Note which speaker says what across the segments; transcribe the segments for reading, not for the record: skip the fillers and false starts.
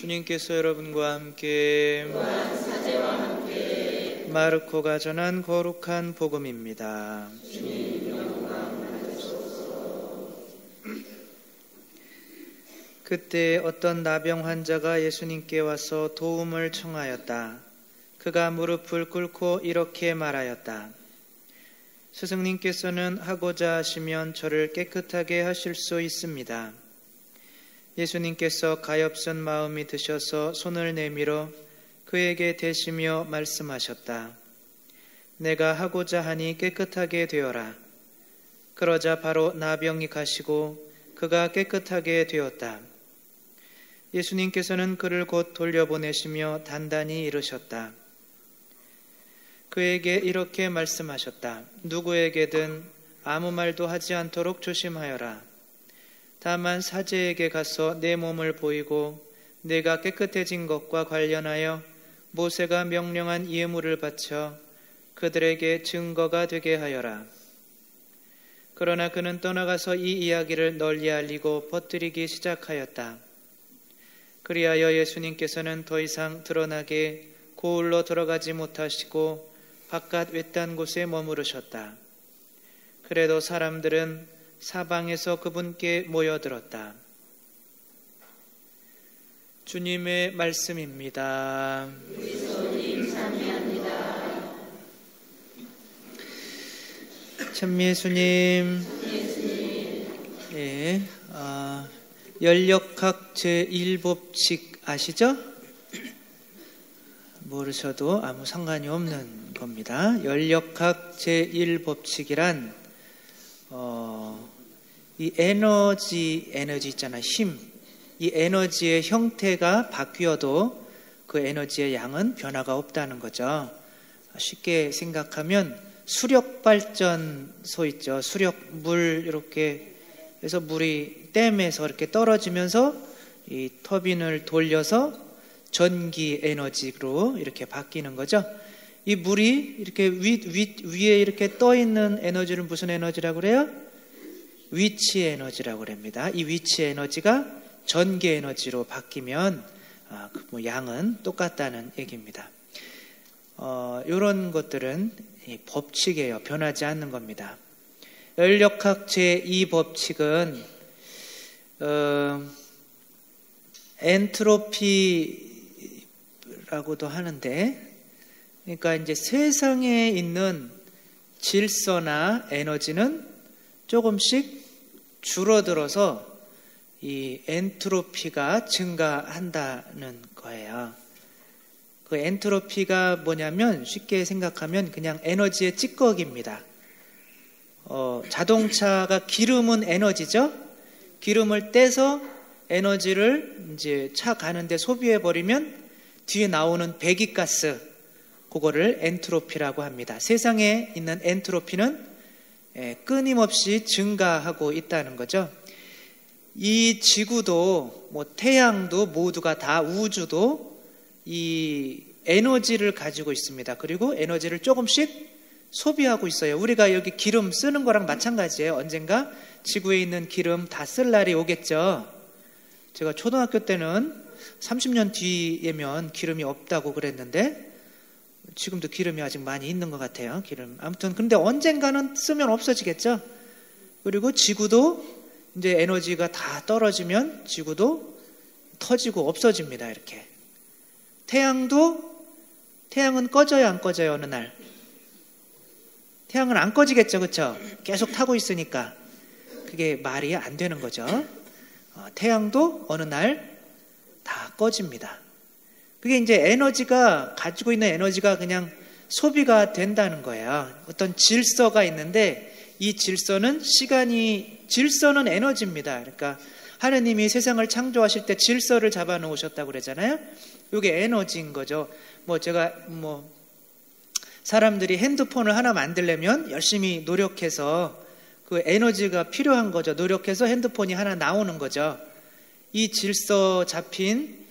Speaker 1: 주님께서 여러분과 함께 마르코가 전한 거룩한 복음입니다. 그때 어떤 나병 환자가 예수님께 와서 도움을 청하였다. 그가 무릎을 꿇고 이렇게 말하였다. 스승님께서는 하고자 하시면 저를 깨끗하게 하실 수 있습니다. 예수님께서 가엾은 마음이 드셔서 손을 내밀어 그에게 대시며 말씀하셨다. 내가 하고자 하니 깨끗하게 되어라. 그러자 바로 나병이 가시고 그가 깨끗하게 되었다. 예수님께서는 그를 곧 돌려보내시며 단단히 이르셨다. 그에게 이렇게 말씀하셨다. 누구에게든 아무 말도 하지 않도록 조심하여라. 다만 사제에게 가서 내 몸을 보이고 내가 깨끗해진 것과 관련하여 모세가 명령한 예물을 바쳐 그들에게 증거가 되게 하여라. 그러나 그는 떠나가서 이 이야기를 널리 알리고 퍼뜨리기 시작하였다. 그리하여 예수님께서는 더 이상 드러나게 고을로 들어가지 못하시고 바깥 외딴 곳에 머무르셨다. 그래도 사람들은 사방에서 그분께 모여들었다. 주님의 말씀입니다. 참미예수님. 예, 연력학 제1법칙 아시죠? 모르셔도 아무 상관이 없는 겁니다. 연력학 제1법칙이란 이 에너지 있잖아, 힘. 이 에너지의 형태가 바뀌어도 그 에너지의 양은 변화가 없다는 거죠. 쉽게 생각하면 수력발전소 있죠. 수력물 이렇게 해서 물이 댐에서 이렇게 떨어지면서 이 터빈을 돌려서 전기 에너지로 이렇게 바뀌는 거죠. 이 물이 이렇게 위에 이렇게 떠 있는 에너지를 무슨 에너지라고 그래요? 위치 에너지라고 그럽니다. 이 위치 에너지가 전기 에너지로 바뀌면 그 양은 똑같다는 얘기입니다. 이런 것들은 법칙이에요. 변하지 않는 겁니다. 연력학 제2법칙은 엔트로피라고도 하는데, 그러니까 이제 세상에 있는 질서나 에너지는 조금씩 줄어들어서 이 엔트로피가 증가한다는 거예요. 그 엔트로피가 뭐냐면 쉽게 생각하면 그냥 에너지의 찌꺼기입니다. 자동차가 기름은 에너지죠. 기름을 떼서 에너지를 이제 차 가는데 소비해 버리면 뒤에 나오는 배기가스, 그거를 엔트로피라고 합니다. 세상에 있는 엔트로피는 끊임없이 증가하고 있다는 거죠. 이 지구도 태양도 모두가 다 우주도 이 에너지를 가지고 있습니다. 그리고 에너지를 조금씩 소비하고 있어요. 우리가 여기 기름 쓰는 거랑 마찬가지예요. 언젠가 지구에 있는 기름 다 쓸 날이 오겠죠. 제가 초등학교 때는 30년 뒤에면 기름이 없다고 그랬는데 지금도 기름이 아직 많이 있는 것 같아요. 기름. 아무튼 근데 언젠가는 쓰면 없어지겠죠. 그리고 지구도 이제 에너지가 다 떨어지면 지구도 터지고 없어집니다. 이렇게. 태양은 꺼져요, 안 꺼져요? 어느 날 태양은 안 꺼지겠죠, 그렇죠? 계속 타고 있으니까 그게 말이 안 되는 거죠. 태양도 어느 날 다 꺼집니다. 그게 이제 에너지가 가지고 있는 에너지가 그냥 소비가 된다는 거예요. 어떤 질서가 있는데 이 질서는 질서는 에너지입니다. 그러니까 하느님이 세상을 창조하실 때 질서를 잡아 놓으셨다고 그러잖아요. 이게 에너지인 거죠. 제가 사람들이 핸드폰을 하나 만들려면 열심히 노력해서 그 에너지가 필요한 거죠. 노력해서 핸드폰이 하나 나오는 거죠. 이 질서 잡힌,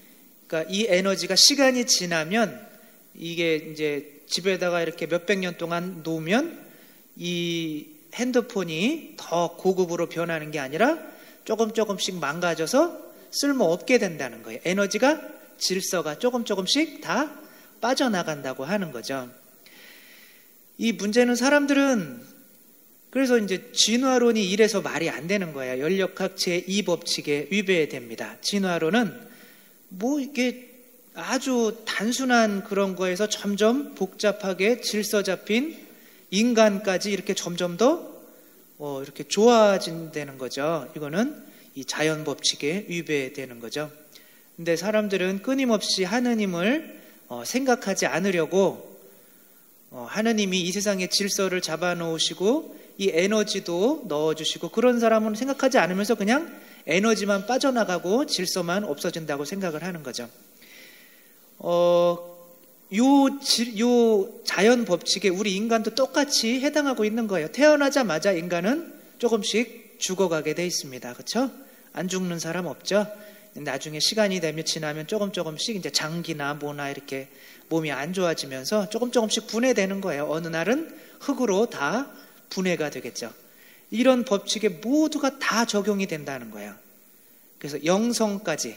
Speaker 1: 그러니까 이 에너지가 시간이 지나면 이게 이제 집에다가 이렇게 몇백 년 동안 놓으면 이 핸드폰이 더 고급으로 변하는 게 아니라 조금씩 망가져서 쓸모없게 된다는 거예요. 에너지가 질서가 조금씩 다 빠져나간다고 하는 거죠. 이 문제는 사람들은 그래서 이제 진화론이 이래서 말이 안 되는 거예요. 연력학 제2법칙에 위배됩니다. 진화론은 뭐 이게 아주 단순한 그런 거에서 점점 복잡하게 질서 잡힌 인간까지 이렇게 점점 더 이렇게 좋아진다는 거죠. 이거는 이 자연 법칙에 위배되는 거죠. 근데 사람들은 끊임없이 하느님을 생각하지 않으려고 하느님이 이 세상의 질서를 잡아놓으시고 이 에너지도 넣어주시고 그런 사람은 생각하지 않으면서 그냥 에너지만 빠져나가고 질서만 없어진다고 생각을 하는 거죠. 요 자연 법칙에 우리 인간도 똑같이 해당하고 있는 거예요. 태어나자마자 인간은 조금씩 죽어가게 돼 있습니다. 그렇죠? 안 죽는 사람 없죠? 나중에 시간이 되면 지나면 조금씩 이제 장기나 뭐나 이렇게 몸이 안 좋아지면서 조금씩 분해되는 거예요. 어느 날은 흙으로 다 분해가 되겠죠. 이런 법칙에 모두가 다 적용이 된다는 거예요. 그래서 영성까지.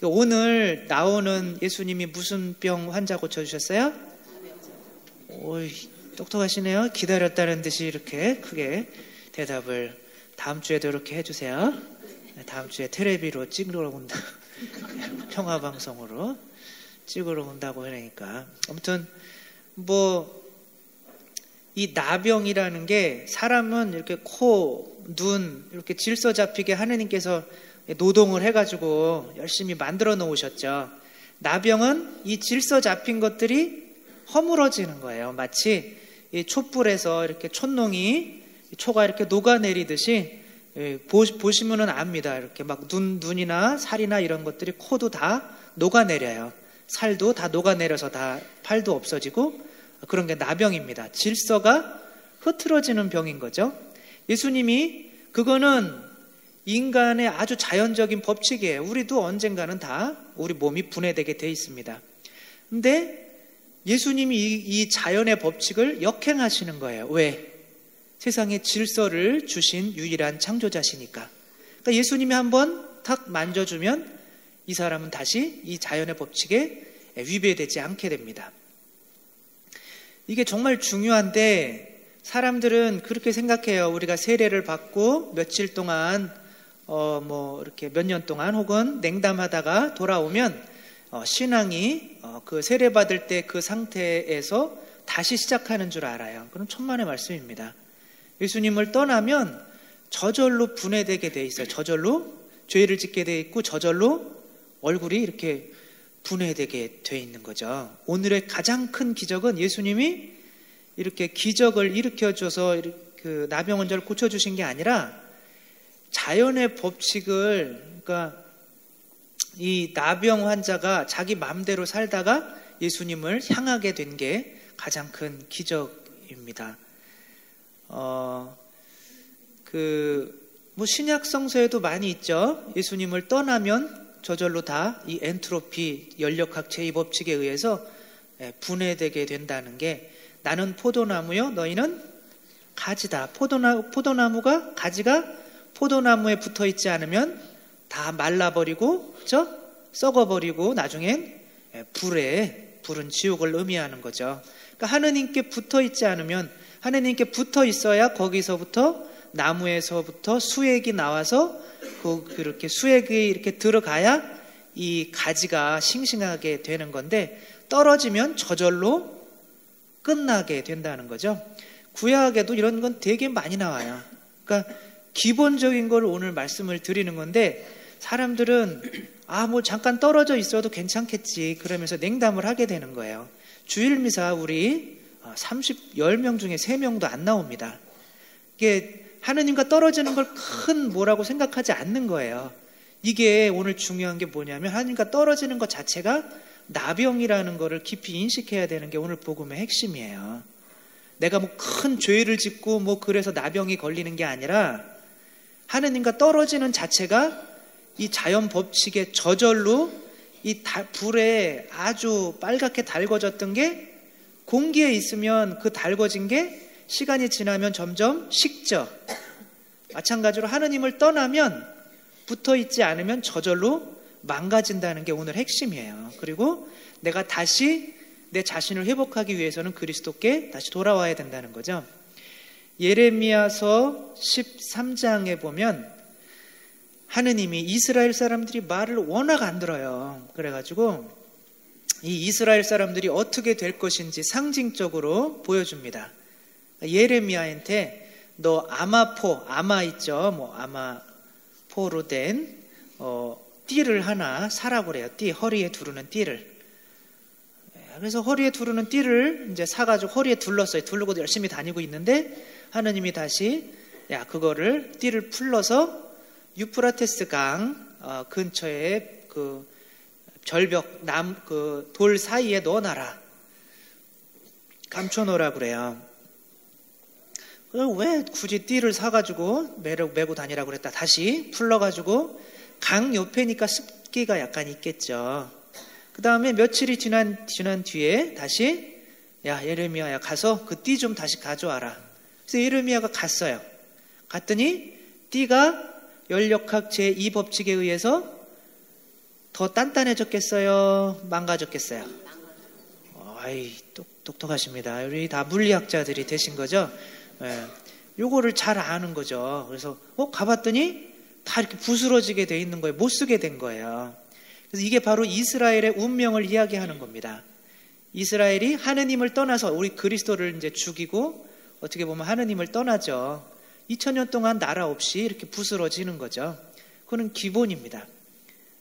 Speaker 1: 오늘 나오는 예수님이 무슨 병 환자 고쳐주셨어요? 오이, 똑똑하시네요. 기다렸다는 듯이 이렇게 크게 대답을 다음 주에도 이렇게 해주세요. 다음 주에 텔레비로 찍으러 온다. 평화방송으로 찍으러 온다고 하니까. 아무튼 이 나병이라는 게 사람은 이렇게 코, 눈 이렇게 질서 잡히게 하느님께서 노동을 해가지고 열심히 만들어 놓으셨죠. 나병은 이 질서 잡힌 것들이 허물어지는 거예요. 마치 이 촛불에서 이렇게 촛농이 초가 이렇게 녹아내리듯이 보시면은 압니다. 이렇게 막 눈이나 살이나 이런 것들이 코도 다 녹아내려요. 살도 다 녹아내려서 다 팔도 없어지고 그런 게 나병입니다. 질서가 흐트러지는 병인 거죠. 예수님이 그거는 인간의 아주 자연적인 법칙이에요. 우리도 언젠가는 다 우리 몸이 분해되게 돼 있습니다. 근데 예수님이 이 자연의 법칙을 역행하시는 거예요. 왜? 세상에 질서를 주신 유일한 창조자시니까. 그러니까 예수님이 한번 탁 만져주면 이 사람은 다시 이 자연의 법칙에 위배되지 않게 됩니다. 이게 정말 중요한데 사람들은 그렇게 생각해요. 우리가 세례를 받고 며칠 동안 이렇게 몇 년 동안 혹은 냉담하다가 돌아오면 신앙이 그 세례 받을 때 그 상태에서 다시 시작하는 줄 알아요. 그럼 천만의 말씀입니다. 예수님을 떠나면 저절로 분해되게 돼 있어요. 저절로 죄를 짓게 돼 있고 저절로 얼굴이 이렇게 분해되게 돼 있는 거죠. 오늘의 가장 큰 기적은 예수님이 이렇게 기적을 일으켜줘서 그 나병원자를 고쳐주신 게 아니라 자연의 법칙을, 그러니까 이 나병 환자가 자기 마음대로 살다가 예수님을 향하게 된 게 가장 큰 기적입니다. 신약 성서에도 많이 있죠. 예수님을 떠나면 저절로 다 이 엔트로피 연력학 제2법칙에 의해서 분해되게 된다는 게 나는 포도나무요 너희는 가지다. 포도나무가 가지가 포도나무에 붙어 있지 않으면 다 말라버리고 그렇죠? 썩어버리고 나중엔 불은 지옥을 의미하는 거죠. 그러니까 하느님께 붙어 있지 않으면 하느님께 붙어 있어야 거기서부터 나무에서부터 수액이 나와서 그렇게 수액이 이렇게 들어가야 이 가지가 싱싱하게 되는 건데 떨어지면 저절로 끝나게 된다는 거죠. 구약에도 이런 건 되게 많이 나와요. 그러니까 기본적인 걸 오늘 말씀을 드리는 건데 사람들은 잠깐 떨어져 있어도 괜찮겠지 그러면서 냉담을 하게 되는 거예요. 주일미사 우리 10명 중에 3명도 안 나옵니다. 이게 하느님과 떨어지는 걸 큰 뭐라고 생각하지 않는 거예요. 이게 오늘 중요한 게 뭐냐면 하느님과 떨어지는 것 자체가 나병이라는 거를 깊이 인식해야 되는 게 오늘 복음의 핵심이에요. 내가 큰 죄를 짓고 그래서 나병이 걸리는 게 아니라 하느님과 떨어지는 자체가 이 자연 법칙에 저절로 이 불에 아주 빨갛게 달궈졌던 게 공기에 있으면 그 달궈진 게 시간이 지나면 점점 식죠. 마찬가지로 하느님을 떠나면 붙어 있지 않으면 저절로 망가진다는 게 오늘 핵심이에요. 그리고 내가 다시 내 자신을 회복하기 위해서는 그리스도께 다시 돌아와야 된다는 거죠. 예레미야서 13장에 보면 하느님이 이스라엘 사람들이 말을 워낙 안 들어요. 그래가지고 이 이스라엘 사람들이 어떻게 될 것인지 상징적으로 보여줍니다. 예레미야한테 너 아마 있죠? 아마포로 된 띠를 하나 사라고 그래요. 띠, 허리에 두르는 띠를. 그래서 허리에 두르는 띠를 이제 사가지고 허리에 둘렀어요. 두르고 열심히 다니고 있는데 하느님이 다시 그거를 띠를 풀러서 유프라테스 강 근처에 그 절벽 그 돌 사이에 넣어놔라. 감춰놓으라 그래요. 그럼 왜 굳이 띠를 사가지고 메고 다니라고 그랬다. 다시 풀러가지고 강 옆에니까 습기가 약간 있겠죠. 그 다음에 며칠이 지난 뒤에 다시 예레미야야 가서 그 띠 좀 다시 가져와라. 그래서 예레미야가 갔어요. 갔더니 띠가 연력학 제2법칙에 의해서 더 단단해졌겠어요? 망가졌겠어요? 똑똑하십니다. 우리 다 물리학자들이 되신 거죠? 요거를 잘 아는 거죠. 그래서 가봤더니 다 이렇게 부스러지게 돼 있는 거예요. 못 쓰게 된 거예요. 그래서 이게 바로 이스라엘의 운명을 이야기하는 겁니다. 이스라엘이 하느님을 떠나서 우리 그리스도를 이제 죽이고 어떻게 보면 하느님을 떠나죠. 2000년 동안 나라 없이 이렇게 부스러지는 거죠. 그거는 기본입니다.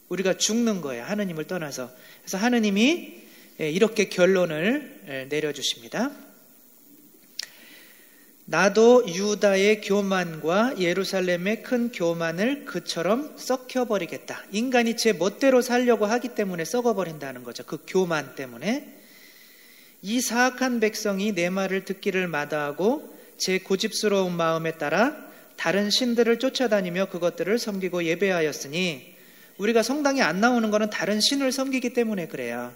Speaker 1: 우리가 죽는 거예요. 하느님을 떠나서. 그래서 하느님이 이렇게 결론을 내려주십니다. 나도 유다의 교만과 예루살렘의 큰 교만을 그처럼 썩혀버리겠다. 인간이 제 멋대로 살려고 하기 때문에 썩어버린다는 거죠. 그 교만 때문에. 이 사악한 백성이 내 말을 듣기를 마다하고 제 고집스러운 마음에 따라 다른 신들을 쫓아다니며 그것들을 섬기고 예배하였으니, 우리가 성당에 안 나오는 것은 다른 신을 섬기기 때문에 그래요.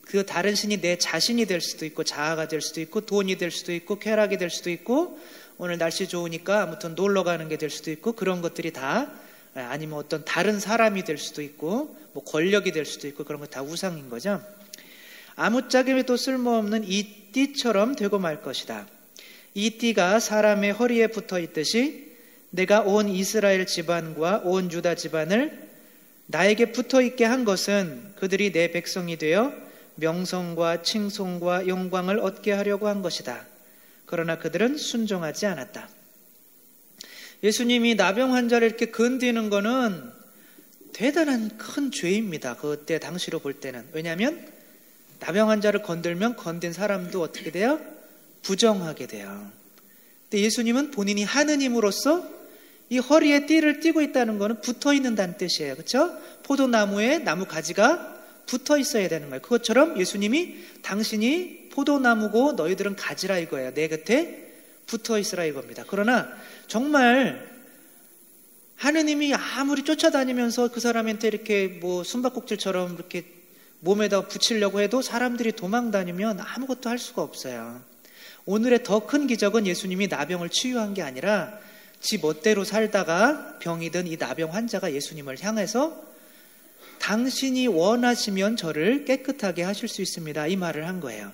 Speaker 1: 그 다른 신이 내 자신이 될 수도 있고, 자아가 될 수도 있고, 돈이 될 수도 있고, 쾌락이 될 수도 있고, 오늘 날씨 좋으니까 아무튼 놀러 가는 게 될 수도 있고, 그런 것들이 다, 아니면 어떤 다른 사람이 될 수도 있고, 권력이 될 수도 있고, 그런 거 다 우상인 거죠. 아무짝에도 쓸모없는 이 띠처럼 되고 말 것이다. 이 띠가 사람의 허리에 붙어 있듯이 내가 온 이스라엘 집안과 온 유다 집안을 나에게 붙어 있게 한 것은 그들이 내 백성이 되어 명성과 칭송과 영광을 얻게 하려고 한 것이다. 그러나 그들은 순종하지 않았다. 예수님이 나병 환자를 이렇게 건드리는 거는 대단한 큰 죄입니다. 그때 당시로 볼 때는. 왜냐하면 나병 환자를 건들면 건든 사람도 어떻게 돼요? 부정하게 돼요. 근데 예수님은 본인이 하느님으로서 이 허리에 띠를 띠고 있다는 것은 붙어 있는다는 뜻이에요. 그렇죠? 포도나무에 나무 가지가 붙어 있어야 되는 거예요. 그것처럼 예수님이 당신이 포도나무고 너희들은 가지라 이거예요. 내 곁에 붙어 있으라 이겁니다. 그러나 정말 하느님이 아무리 쫓아다니면서 그 사람한테 이렇게 숨바꼭질처럼 이렇게 몸에다 붙이려고 해도 사람들이 도망 다니면 아무것도 할 수가 없어요. 오늘의 더 큰 기적은 예수님이 나병을 치유한 게 아니라 지 멋대로 살다가 병이 든 이 나병 환자가 예수님을 향해서 당신이 원하시면 저를 깨끗하게 하실 수 있습니다. 이 말을 한 거예요.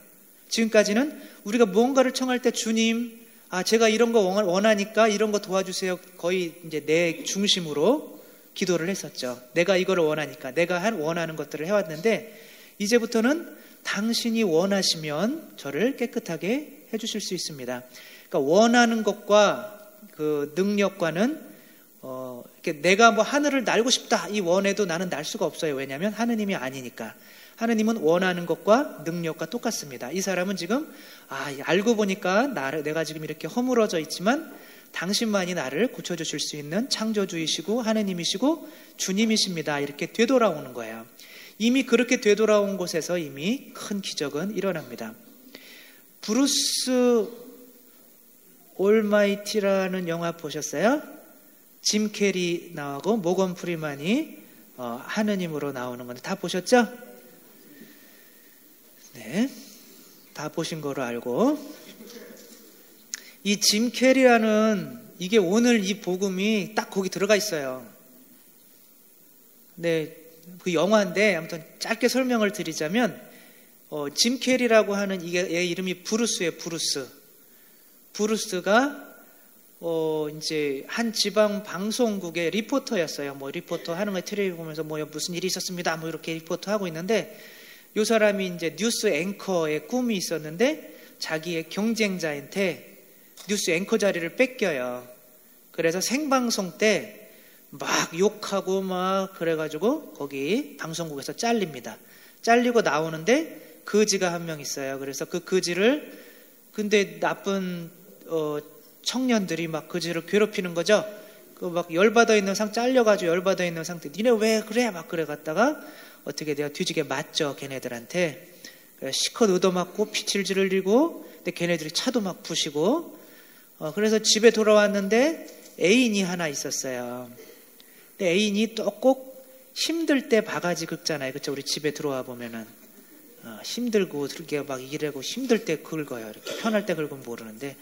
Speaker 1: 지금까지는 우리가 무언가를 청할 때 주님, 제가 이런 거 원하니까 이런 거 도와주세요. 거의 이제 내 중심으로 기도를 했었죠. 내가 이거를 원하니까 내가 원하는 것들을 해왔는데 이제부터는 당신이 원하시면 저를 깨끗하게 해주실 수 있습니다. 그러니까 원하는 것과 그 능력과는 이렇게 내가 하늘을 날고 싶다 이 원해도 나는 날 수가 없어요. 왜냐하면 하느님이 아니니까. 하느님은 원하는 것과 능력과 똑같습니다. 이 사람은 지금 알고 보니까 내가 지금 이렇게 허물어져 있지만 당신만이 나를 고쳐주실 수 있는 창조주이시고 하느님이시고 주님이십니다. 이렇게 되돌아오는 거예요. 이미 그렇게 되돌아온 곳에서 이미 큰 기적은 일어납니다. 브루스 올마이티라는 영화 보셨어요? 짐 캐리 나오고 모건 프리만이 하느님으로 나오는 건데 다 보셨죠? 네, 다 보신 거로 알고 이 짐 캐리라는 이게 오늘 이 복음이 딱 거기 들어가 있어요. 네, 그 영화인데 아무튼 짧게 설명을 드리자면 짐 캐리라고 하는 이게 얘 이름이 브루스예요. 브루스가 이제 한 지방 방송국의 리포터였어요. 뭐 리포터 하는 거 텔레비전 보면서 뭐 무슨 일이 있었습니다. 뭐 이렇게 리포터 하고 있는데 이 사람이 이제 뉴스 앵커의 꿈이 있었는데 자기의 경쟁자한테 뉴스 앵커 자리를 뺏겨요. 그래서 생방송 때 막 욕하고 막 그래가지고 거기 방송국에서 잘립니다. 잘리고 나오는데 거지가 한 명 있어요. 그래서 그 거지를 근데 나쁜 청년들이 막 거지를 괴롭히는 거죠. 그 막 열받아 있는 잘려가지고 열받아 있는 상태. 니네 왜 그래? 막 그래 갔다가 어떻게 내가 뒤지게 맞죠 걔네들한테. 시컷 얻어맞고 피칠질 흘리고 근데 걔네들이 차도 막 부시고 그래서 집에 돌아왔는데 애인이 하나 있었어요. 근데 애인이 또 꼭 힘들 때 바가지 긁잖아요. 그쵸? 우리 집에 들어와 보면은 힘들고 이렇게 막 일하고 힘들 때 긁어요. 이렇게 편할 때 긁으면 모르는데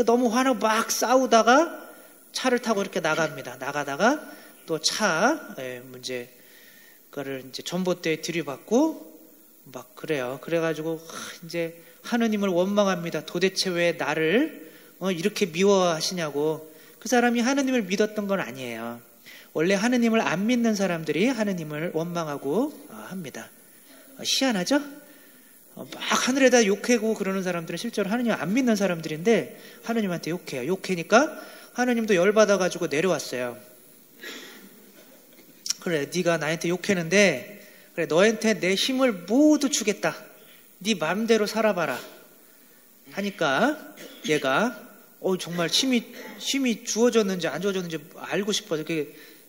Speaker 1: 너무 화나고 막 싸우다가 차를 타고 이렇게 나갑니다. 나가다가 또 차 문제 그거를 이제 전봇대에 들이받고 막 그래요. 그래가지고 이제 하느님을 원망합니다. 도대체 왜 나를 이렇게 미워하시냐고. 그 사람이 하느님을 믿었던 건 아니에요. 원래 하느님을 안 믿는 사람들이 하느님을 원망하고 합니다. 희한하죠? 막 하늘에다 욕하고 그러는 사람들은 실제로 하느님 안 믿는 사람들인데 하느님한테 욕해요. 욕하니까 하느님도 열받아가지고 내려왔어요. 그래, 네가 나한테 욕했는데 그래, 너한테 내 힘을 모두 주겠다. 네 마음대로 살아봐라. 하니까 얘가 정말 힘이 주어졌는지 안 주어졌는지 알고 싶어서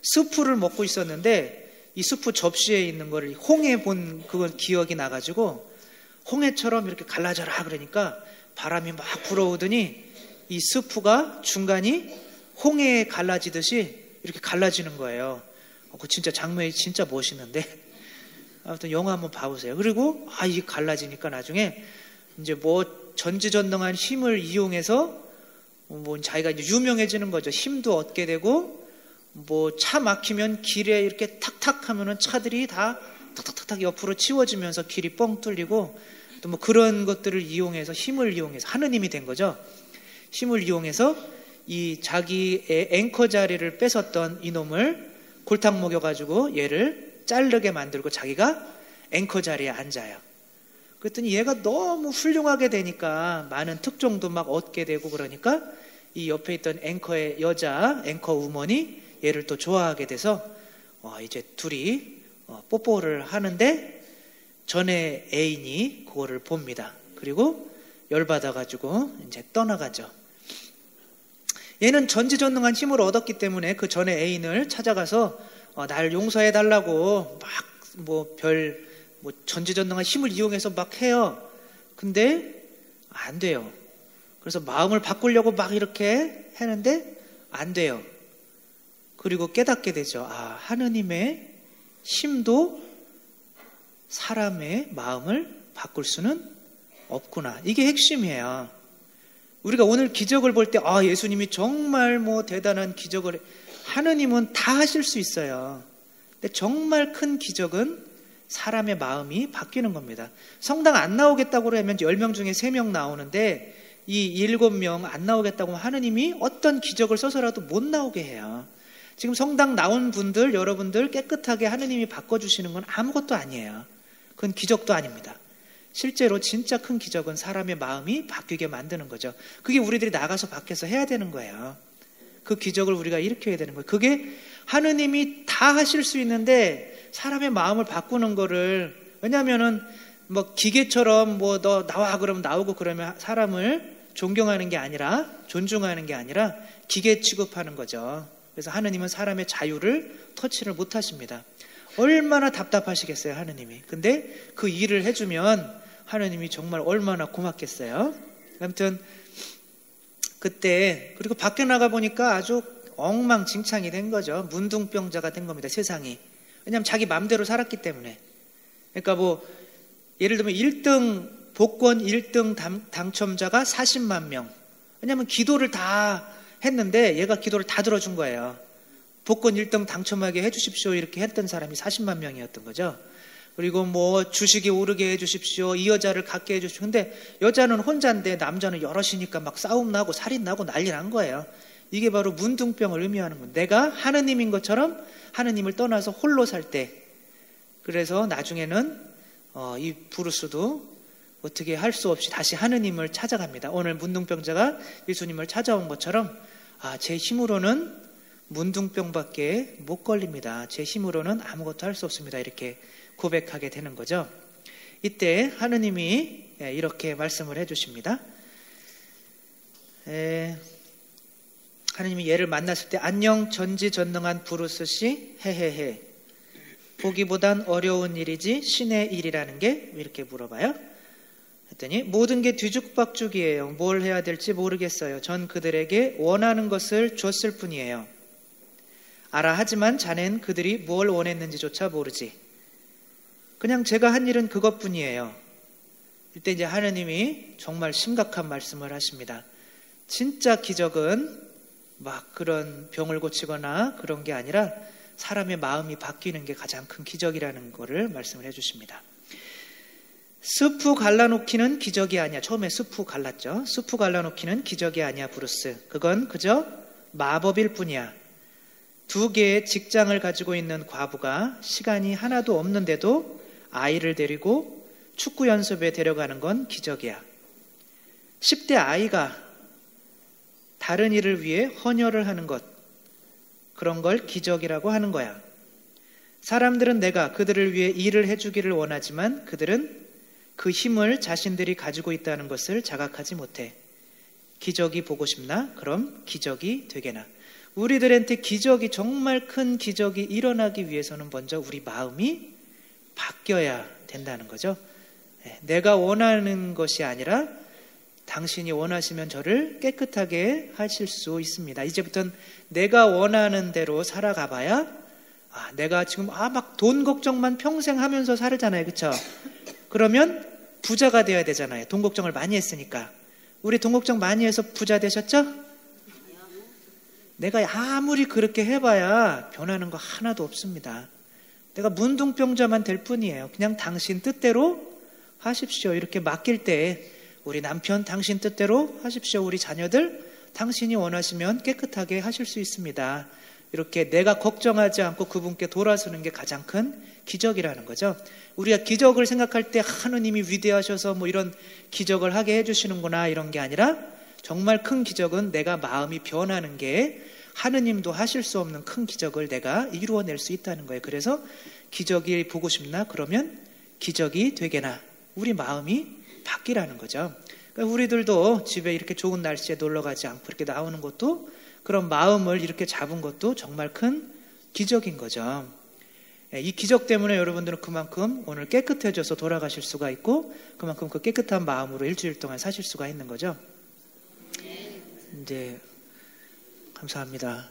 Speaker 1: 스프를 먹고 있었는데 이 스프 접시에 있는 거를 홍해 본 그건 기억이 나가지고 홍해처럼 이렇게 갈라져라 그러니까 바람이 막 불어오더니 이 스프가 중간이 홍해에 갈라지듯이 이렇게 갈라지는 거예요. 그 진짜 장면이 진짜 멋있는데 아무튼 영화 한번 봐보세요. 그리고 이게 갈라지니까 나중에 이제 뭐 전지전능한 힘을 이용해서 뭐 자기가 이제 유명해지는 거죠. 힘도 얻게 되고 뭐 차 막히면 길에 이렇게 탁탁 하면은 차들이 다 탁탁탁탁 옆으로 치워지면서 길이 뻥 뚫리고 또 뭐 그런 것들을 이용해서 힘을 이용해서 하느님이 된 거죠. 힘을 이용해서 이 자기의 앵커 자리를 뺏었던 이놈을 골탕 먹여가지고 얘를 자르게 만들고 자기가 앵커 자리에 앉아요. 그랬더니 얘가 너무 훌륭하게 되니까 많은 특종도 막 얻게 되고 그러니까 이 옆에 있던 앵커의 여자 앵커 우먼이 얘를 또 좋아하게 돼서 이제 둘이 뽀뽀를 하는데 전에 애인이 그거를 봅니다. 그리고 열받아가지고 이제 떠나가죠. 얘는 전지전능한 힘을 얻었기 때문에 그 전에 애인을 찾아가서 날 용서해달라고 막 뭐 전지전능한 힘을 이용해서 막 해요. 근데 안 돼요. 그래서 마음을 바꾸려고 막 이렇게 하는데 안 돼요. 그리고 깨닫게 되죠. 하느님의 힘도 사람의 마음을 바꿀 수는 없구나. 이게 핵심이에요. 우리가 오늘 기적을 볼 때 예수님이 정말 뭐 대단한 기적을 하느님은 다 하실 수 있어요. 근데 정말 큰 기적은 사람의 마음이 바뀌는 겁니다. 성당 안 나오겠다고 그러면 10명 중에 3명 나오는데 이 7명 안 나오겠다고 하면 하느님이 어떤 기적을 써서라도 못 나오게 해요. 지금 성당 나온 분들, 여러분들 깨끗하게 하느님이 바꿔주시는 건 아무것도 아니에요. 그건 기적도 아닙니다. 실제로 진짜 큰 기적은 사람의 마음이 바뀌게 만드는 거죠. 그게 우리들이 나가서 밖에서 해야 되는 거예요. 그 기적을 우리가 일으켜야 되는 거예요. 그게 하느님이 다 하실 수 있는데 사람의 마음을 바꾸는 거를, 왜냐하면은 뭐 기계처럼 뭐 너 나와 그러면 나오고 그러면 사람을 존경하는 게 아니라, 존중하는 게 아니라 기계 취급하는 거죠. 그래서 하느님은 사람의 자유를 터치를 못 하십니다. 얼마나 답답하시겠어요, 하느님이. 근데 그 일을 해주면 하느님이 정말 얼마나 고맙겠어요. 아무튼 그때, 그리고 밖에 나가 보니까 아주 엉망진창이 된 거죠. 문둥병자가 된 겁니다, 세상이. 왜냐하면 자기 마음대로 살았기 때문에. 그러니까 뭐 예를 들면 1등 복권 1등 당첨자가 40만 명. 왜냐하면 기도를 다 했는데 얘가 기도를 다 들어준 거예요. 복권 1등 당첨하게 해주십시오 이렇게 했던 사람이 40만 명이었던 거죠. 그리고 뭐 주식이 오르게 해주십시오, 이 여자를 갖게 해주십시오. 근데 여자는 혼자인데 남자는 여럿이니까 막 싸움 나고 살인 나고 난리 난 거예요. 이게 바로 문둥병을 의미하는 거예요. 내가 하느님인 것처럼 하느님을 떠나서 홀로 살 때. 그래서 나중에는 이 브루스도 어떻게 할 수 없이 다시 하느님을 찾아갑니다. 오늘 문둥병자가 예수님을 찾아온 것처럼 제 힘으로는 문둥병밖에 못 걸립니다. 제 힘으로는 아무것도 할 수 없습니다. 이렇게 고백하게 되는 거죠. 이때 하느님이 이렇게 말씀을 해주십니다. 하느님이 얘를 만났을 때 안녕 전지전능한 브루스 씨 헤헤헤 보기보단 어려운 일이지 신의 일이라는 게 이렇게 물어봐요. 했더니 모든 게 뒤죽박죽이에요. 뭘 해야 될지 모르겠어요. 전 그들에게 원하는 것을 줬을 뿐이에요. 알아 하지만 자넨 그들이 뭘 원했는지조차 모르지. 그냥 제가 한 일은 그것뿐이에요. 이때 이제 하느님이 정말 심각한 말씀을 하십니다. 진짜 기적은 막 그런 병을 고치거나 그런 게 아니라 사람의 마음이 바뀌는 게 가장 큰 기적이라는 거를 말씀을 해주십니다. 스프 갈라놓기는 기적이 아니야. 처음에 스프 갈랐죠. 스프 갈라놓기는 기적이 아니야, 브루스. 그건 그저 마법일 뿐이야. 2개의 직장을 가지고 있는 과부가 시간이 하나도 없는데도 아이를 데리고 축구 연습에 데려가는 건 기적이야. 10대 아이가 다른 일을 위해 헌혈을 하는 것, 그런 걸 기적이라고 하는 거야. 사람들은 내가 그들을 위해 일을 해주기를 원하지만 그들은 그 힘을 자신들이 가지고 있다는 것을 자각하지 못해. 기적이 보고 싶나? 그럼 기적이 되게나. 우리들한테 기적이, 정말 큰 기적이 일어나기 위해서는 먼저 우리 마음이 바뀌어야 된다는 거죠. 내가 원하는 것이 아니라 당신이 원하시면 저를 깨끗하게 하실 수 있습니다. 이제부터는 내가 원하는 대로 살아가 봐야 내가 지금 막 돈 걱정만 평생 하면서 살잖아요. 그렇죠? 그러면 부자가 되어야 되잖아요. 돈 걱정을 많이 했으니까. 우리 돈 걱정 많이 해서 부자 되셨죠? 내가 아무리 그렇게 해봐야 변하는 거 하나도 없습니다. 내가 문둥병자만 될 뿐이에요. 그냥 당신 뜻대로 하십시오. 이렇게 맡길 때 우리 남편 당신 뜻대로 하십시오. 우리 자녀들 당신이 원하시면 깨끗하게 하실 수 있습니다. 이렇게 내가 걱정하지 않고 그분께 돌아서는 게 가장 큰 기적이라는 거죠. 우리가 기적을 생각할 때 하느님이 위대하셔서 뭐 이런 기적을 하게 해주시는구나 이런 게 아니라 정말 큰 기적은 내가 마음이 변하는 게 하느님도 하실 수 없는 큰 기적을 내가 이루어낼 수 있다는 거예요. 그래서 기적이 보고 싶나? 그러면 기적이 되게나. 우리 마음이 바뀌라는 거죠. 그러니까 우리들도 집에 이렇게 좋은 날씨에 놀러 가지 않고 이렇게 나오는 것도 그런 마음을 이렇게 잡은 것도 정말 큰 기적인 거죠. 이 기적 때문에 여러분들은 그만큼 오늘 깨끗해져서 돌아가실 수가 있고 그만큼 그 깨끗한 마음으로 일주일 동안 사실 수가 있는 거죠. 이제 감사합니다.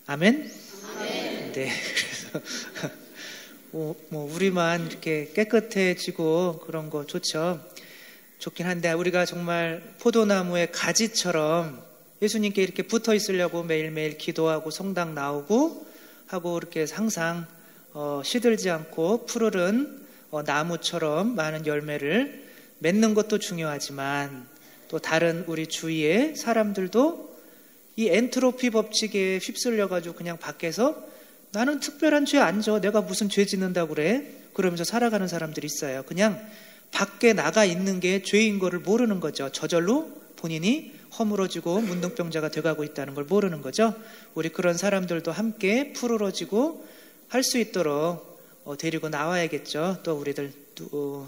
Speaker 1: 아멘? 아멘. 네. 그래서 우리만 이렇게 깨끗해지고 그런 거 좋긴 한데 우리가 정말 포도나무의 가지처럼 예수님께 이렇게 붙어 있으려고 매일매일 기도하고 성당 나오고 하고 이렇게 항상 시들지 않고 푸르른 나무처럼 많은 열매를 맺는 것도 중요하지만 또 다른 우리 주위의 사람들도 이 엔트로피 법칙에 휩쓸려가지고 그냥 밖에서 나는 특별한 죄 안 져. 내가 무슨 죄 짓는다고 그래? 그러면서 살아가는 사람들이 있어요. 그냥 밖에 나가 있는 게 죄인 거를 모르는 거죠. 저절로 본인이 허물어지고 문둥병자가 돼가고 있다는 걸 모르는 거죠. 우리 그런 사람들도 함께 푸르러지고 할 수 있도록 데리고 나와야겠죠. 또 우리들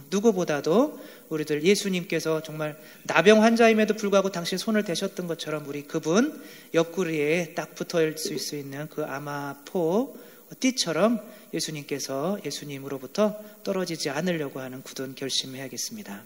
Speaker 1: 누구보다도 우리들 예수님께서 정말 나병 환자임에도 불구하고 당신 손을 대셨던 것처럼 우리 그분 옆구리에 딱 붙어 있을 수 있는 그 아마포 띠처럼 예수님께서 예수님으로부터 떨어지지 않으려고 하는 굳은 결심을 해야겠습니다.